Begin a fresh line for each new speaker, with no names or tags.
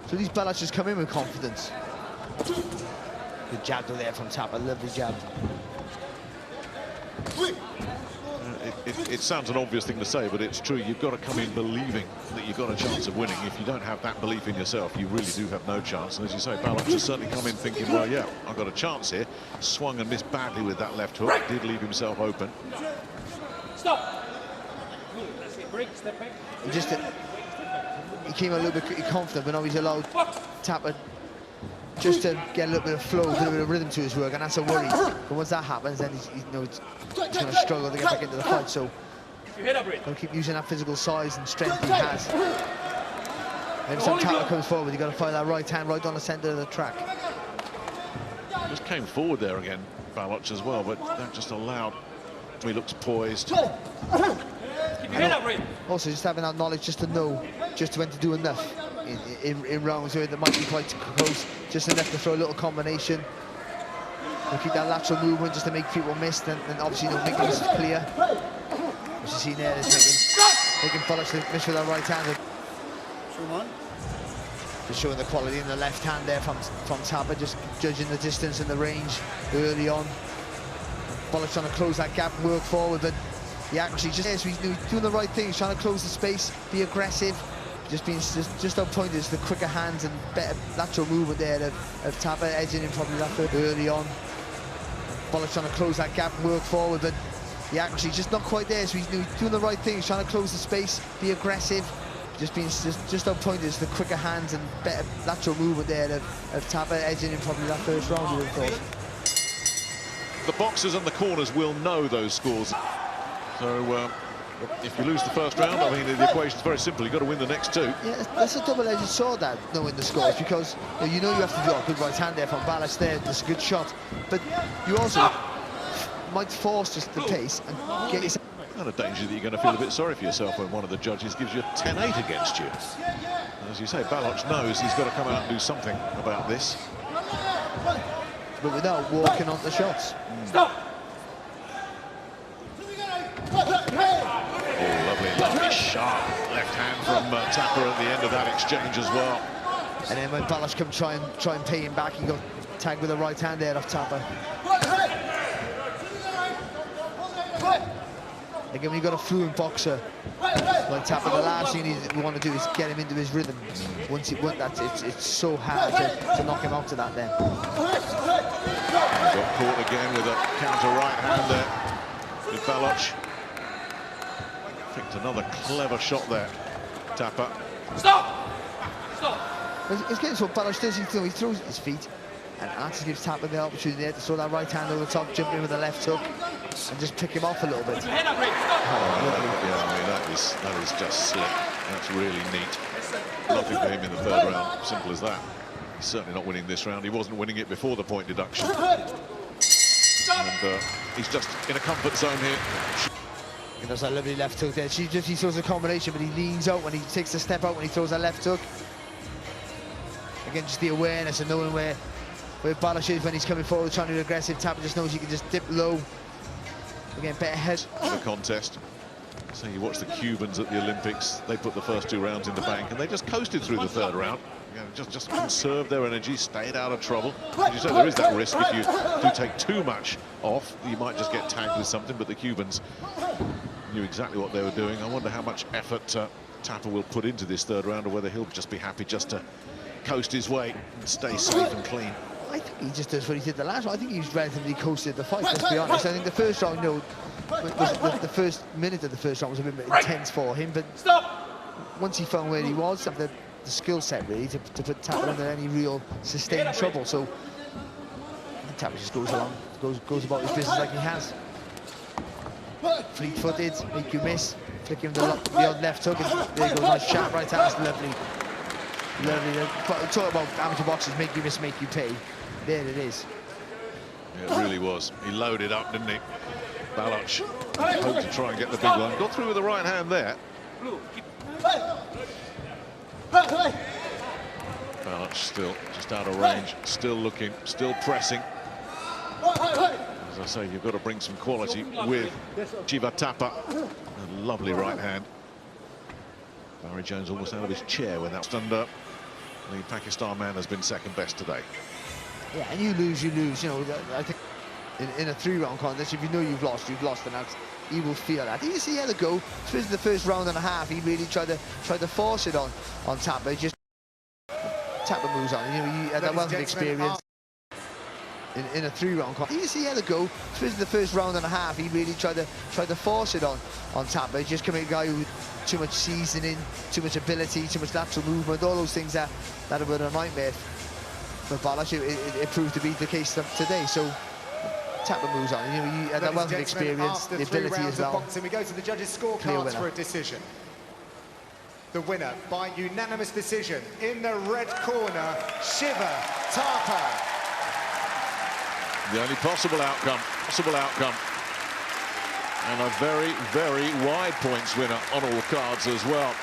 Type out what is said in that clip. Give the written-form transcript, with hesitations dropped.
So these Baloch just come in with confidence. Good jab though there from Thapa, lovely jab.
It sounds an obvious thing to say, but it's true. You've got to come in believing that you've got a chance of winning. If you don't have that belief in yourself, you really do have no chance. And as you say, Baloch has certainly come in thinking, well, yeah, I've got a chance here. Swung and missed badly with that left hook. Did leave himself open.
Stop.
He came a little bit confident, but now he's allowed Thapa just to get a little bit of flow, a little bit of rhythm to his work, and that's a worry. But once that happens, then he's going to struggle to get back into the fight. So he'll keep using that physical size and strength he has. Every time Thapa comes forward, you've got to fire that right hand right down the centre of the track.
Just came forward there again, Baloch as well, but that just allowed. He looks poised.
Also, just having that knowledge, just to know just when to do enough in rounds where they might be quite close, just enough to throw a little combination. We'll keep that lateral movement just to make people miss, and obviously make things clear. As you see there, is making Baloch miss with that right hand. Just showing the quality in the left hand there from Thapa, just judging the distance and the range early on. Baloch trying to close that gap, work forward, but the accuracy just there, so he's doing the right thing. He's trying to close the space, be aggressive, just on point. Is the quicker hands and better lateral movement there of Thapa, edging in probably that third early on. Baloch trying to close that gap, work forward, but the accuracy just not quite there, so he's doing the right thing. He's trying to close the space, be aggressive, just on point. Is the quicker hands and better lateral movement there of Thapa, edging in probably that first round, you would have thought.
The boxers and the corners will know those scores. So if you lose the first round, I mean, the equation's very simple. You've got to win the next two.
Yeah, that's a double-edged sword, that, knowing the scores, because you know you have to do a good right hand there from Baloch there. That's a good shot, but you also might force just the pace and get yourself.
Not a danger that you're going to feel a bit sorry for yourself when one of the judges gives you a 10-8 against you. And as you say, Baloch knows he's got to come out and do something about this.
But without walking on the shots.
Stop!
Oh, lovely, sharp left hand from Thapa at the end of that exchange as well.
And then when Baloch come try and pay him back, he got tagged with the right hand there off Thapa. Again, when you've got a fluent boxer like Thapa, the last thing you want to do is get him into his rhythm. Once he won that, it's so hard to knock him out to that then.
Got caught again with a counter right hand there with Baloch. Picked another clever shot there, Thapa.
Stop! Stop!
It's getting so Baloch does, he throws his feet, and actually gives Thapa the opportunity there to throw that right hand over the top, jump in with the left hook, and just pick him off a little bit.
Head up, Rick. Stop!
Yeah, I mean, that is just slick. That's really neat. Nothing for him in the third round, simple as that. He's certainly not winning this round. He wasn't winning it before the point deduction. And he's just in a comfort zone here.
He does that lovely left hook there. He throws a combination, but he leans out when he takes a step out when he throws that left hook. Again, just the awareness and knowing where Baloch is when he's coming forward, trying to be aggressive. Thapa just knows he can just dip low. Again, better head.
The contest. So you watch the Cubans at the Olympics. They put the first two rounds in the bank, and they just coasted through the third round. You know, just conserved their energy, stayed out of trouble. As you say, there is that risk if you do take too much off, you might just get tagged with something. But the Cubans knew exactly what they were doing. I wonder how much effort Thapa will put into this third round, or whether he'll just be happy just to coast his way and stay safe and clean.
I think he just does what he did the last round. I think he was relatively coasted the fight, let's be honest. I think the first round, the first minute of the first round was a bit intense for him, but once he found where he was, the skill set really to put Thapa under any real sustained trouble. So Thapa just goes along, goes about his business like he has. Fleet-footed, make you miss, flick him the odd left hook, and there goes, nice sharp right hand. That's lovely. Talk about amateur boxers, make you miss, make you pay. There it is.
Yeah, it really was. He loaded up, didn't he? Baloch hoped to try and get the big one. Got through with the right hand there. Baloch still just out of range, still looking, still pressing. As I say, you've got to bring some quality with Shiva Thapa. A lovely right hand. Barry Jones almost out of his chair when that was under. The Pakistan man has been second best today.
Yeah, and you lose, you know, I think in a 3-round contest, if you know you've lost, and that's, he will feel that. You see how to go, especially the first round and a half, he really tried to force it on Thapa. Just Thapa moves on, you know, he had that wealth of experience in a 3-round contest. You see how to go, especially the first round and a half, he really tried to force it on Thapa. Just coming a guy who too much seasoning, too much ability, too much lateral movement, all those things that were a nightmare for Baloch. It proved to be the case today. So Thapa moves on. You know, he had that wealth of experience, the ability as well.
Boxing, we go to the judges' scorecards for a decision. The winner by unanimous decision in the red corner, Shiva Thapa.
The only possible outcome. And a very, very wide points winner on all cards as well.